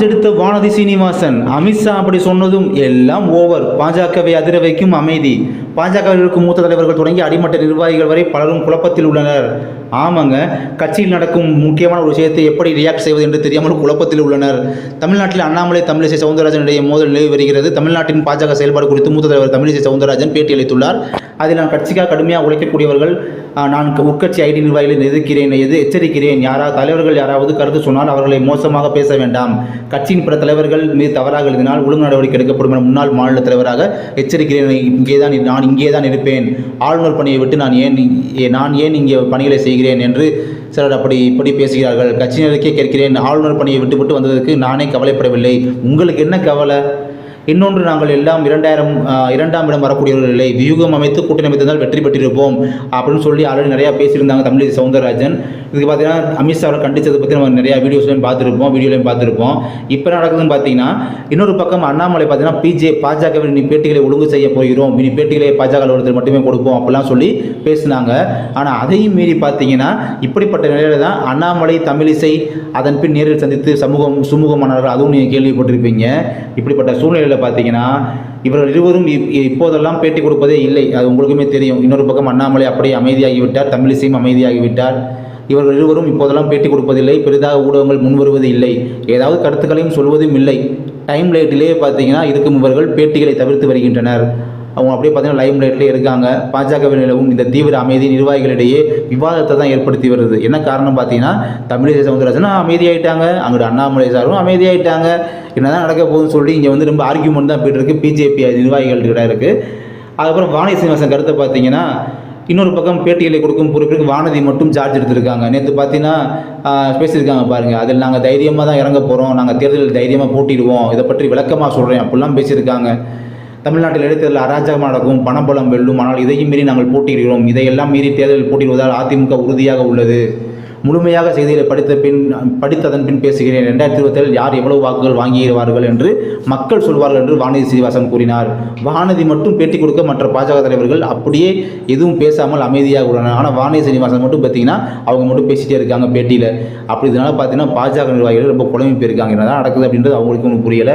Charge எடுத்த வானதி சீனிவாசன். அமித்ஷா அப்படி சொன்னதும் எல்லாம் ஓவர். பாஜகவை அதிர வைக்கும் அமைதி. பாஜகவில் இருக்கும் மூத்த தலைவர்கள் தொடங்கி அடிமட்ட நிர்வாகிகள் வரை பலரும் குழப்பத்தில் உள்ளனர். ஆமாங்க, கட்சியில் நடக்கும் முக்கியமான ஒரு விஷயத்தை எப்படி ரியாக்ட் செய்வது என்று தெரியாமல் குழப்பத்தில் உள்ளனர். தமிழ்நாட்டில் அண்ணாமலை தமிழிசை சவுந்தரராஜன் இடையே மோதல் நிலவி வருகிறது. தமிழ்நாட்டின் பாஜக செயல்பாடு குறித்து மூத்த தலைவர் தமிழிசை சவுந்தரராஜன் பேட்டியளித்துள்ளார். அதில் நான் கட்சிக்காக கடுமையாக உழைக்கக்கூடியவர்கள், நான் உட்கட்சி ஐடி நிர்வாகிகளை எதிர்க்கிறேன், எச்சரிக்கிறேன். தலைவர்கள் யாராவது கருத்து சொன்னால் அவர்களை மோசமாக பேச வேண்டாம். கட்சியின் பிற தலைவர்கள் மீது தவறாக எழுதினால் ஒழுங்கு நடவடிக்கை எடுக்கப்படும் என முன்னாள் மாநில தலைவராக எச்சரிக்கிறேன். நான் இங்கே தான் இருப்பேன். ஆளுநர் பணியை விட்டு நான் ஏன் இங்கே பணிகளை செய்கிறேன் என்று சிலர் இப்படி பேசுகிறார்கள். கட்சியினருக்கே கேட்கிறேன், ஆளுநர் பணியை விட்டு வந்ததற்கு நானே கவலைப்படவில்லை. உங்களுக்கு என்ன கவலை? இன்னொன்று, நாங்கள் எல்லாம் இரண்டாம் இடம் வரக்கூடியவர்கள் இல்லை. வியூகம் அமைத்து கூட்டணி அமைத்திருந்தால் வெற்றி பெற்றிருப்போம் அப்படின்னு சொல்லி ஆல்ரெடி நிறையா பேசியிருந்தாங்க தமிழிசை சவுந்தரராஜன். இதுக்கு பார்த்தீங்கன்னா அமித்ஷா அவரை கண்டித்ததை பற்றி நம்ம நிறையா வீடியோலையும் பார்த்துருப்போம். இப்போ நடக்குதுன்னு பார்த்தீங்கன்னா, இன்னொரு பக்கம் அண்ணாமலை பார்த்தீங்கன்னா பாஜகவில் இனி பேட்டிகளை ஒழுங்கு செய்ய போகிறோம், இனி பேட்டிகளை பாஜக அலுவலகத்தில் மட்டுமே கொடுப்போம் அப்படிலாம் சொல்லி பேசினாங்க. ஆனால் அதையும் மீறி பார்த்தீங்கன்னா இப்படிப்பட்ட நிலையில தான் அண்ணாமலை தமிழிசை அதன் பின் நேரில் சந்தித்து சுமூகமானார்கள். அதுவும் நீங்கள் கேள்விப்பட்டிருப்பீங்க. இப்படிப்பட்ட சூழ்நிலையில் பார்த்தீங்கன்னா இவர்கள் இருவரும் இப்போதெல்லாம் பேட்டி கொடுப்பதே இல்லை, அது உங்களுக்குமே தெரியும். இன்னொரு பக்கம் அண்ணாமலை அப்படியே அமைதியாகிவிட்டார், தமிழிசையும் அமைதியாகிவிட்டார். இவர்கள் இருவரும் இப்போதெல்லாம் பேட்டி கொடுப்பதில்லை, பெரிதாக ஊடகங்கள் முன்வருவது இல்லை, ஏதாவது கருத்துக்களையும் சொல்வதும் இல்லை. டைம் லைட்டிலேயே பார்த்தீங்கன்னா இருக்கும் இவர்கள் பேட்டிகளை தவிர்த்து வருகின்றனர். அவங்க அப்படியே பார்த்தீங்கன்னா லைம் லைட்லேயே இருக்காங்க. பாஜகவில் நிலவும் இந்த தீவிர அமைதி நிர்வாகிகளிடையே விவாதத்தை தான் ஏற்படுத்தி வருது. என்ன காரணம் பார்த்தீங்கன்னா, தமிழிசை சவுந்தரராஜனும் அமைதியாயிட்டாங்க, அங்கிட்டு அண்ணாமலை சாரும் அமைதியாயிட்டாங்க. என்னதான் நடக்க போகுதுன்னு சொல்லி இங்கே ரொம்ப ஆர்கியூமெண்ட் தான் போயிட்டு இருக்கு பிஜேபி நிர்வாகிகள்கிட்ட இருக்குது. அதுக்கப்புறம் வானதி சீனிவாசன் கருத்தை பார்த்தீங்கன்னா, இன்னொரு பக்கம் பேட்டிகளை கொடுக்கும் பொறுப்பிற்கு வானதி மட்டும் சார்ஜ் எடுத்திருக்காங்க. நேற்று பார்த்தீங்கன்னா பேசியிருக்காங்க பாருங்கள், அதில் நாங்கள் தைரியமாக தான் இறங்க போகிறோம், நாங்கள் தேர்தலில் தைரியமாக போட்டிடுவோம், இதை பற்றி விளக்கமாக சொல்கிறேன் அப்படிலாம் பேசியிருக்காங்க. தமிழ்நாட்டில் இடைத்தேர்தல் அராஜகமாக நடக்கும், பணபலம் வெல்லும், ஆனால் இதையும் மீறி நாங்கள் போட்டியிடுகிறோம், இதையெல்லாம் மீறி தேர்தலில் போட்டியிடுவதால் அதிமுக உறுதியாக உள்ளது. முழுமையாக செய்திகளை படித்ததன் பின் பேசுகிறேன். 2027 யார் எவ்வளவு வாக்குகள் வாங்கிடுவார்கள் என்று மக்கள் சொல்வார்கள் என்று வானதி சீனிவாசன் கூறினார். வானதி மட்டும் பேட்டி கொடுக்க மற்ற பாஜக தலைவர்கள் அப்படியே எதுவும் பேசாமல் அமைதியாக உள்ளனர். ஆனால் வானதி சீனிவாசன் மட்டும் பார்த்தீங்கன்னா அவங்க மட்டும் பேசிகிட்டே இருக்காங்க பேட்டியில். அப்படி இதனால் பார்த்தீங்கன்னா பாஜக நிர்வாகிகள் ரொம்ப குழம்பி போயிருக்காங்க. என்னதான் நடக்குது அப்படின்றது அவங்களுக்கு ஒன்றும் புரியலை.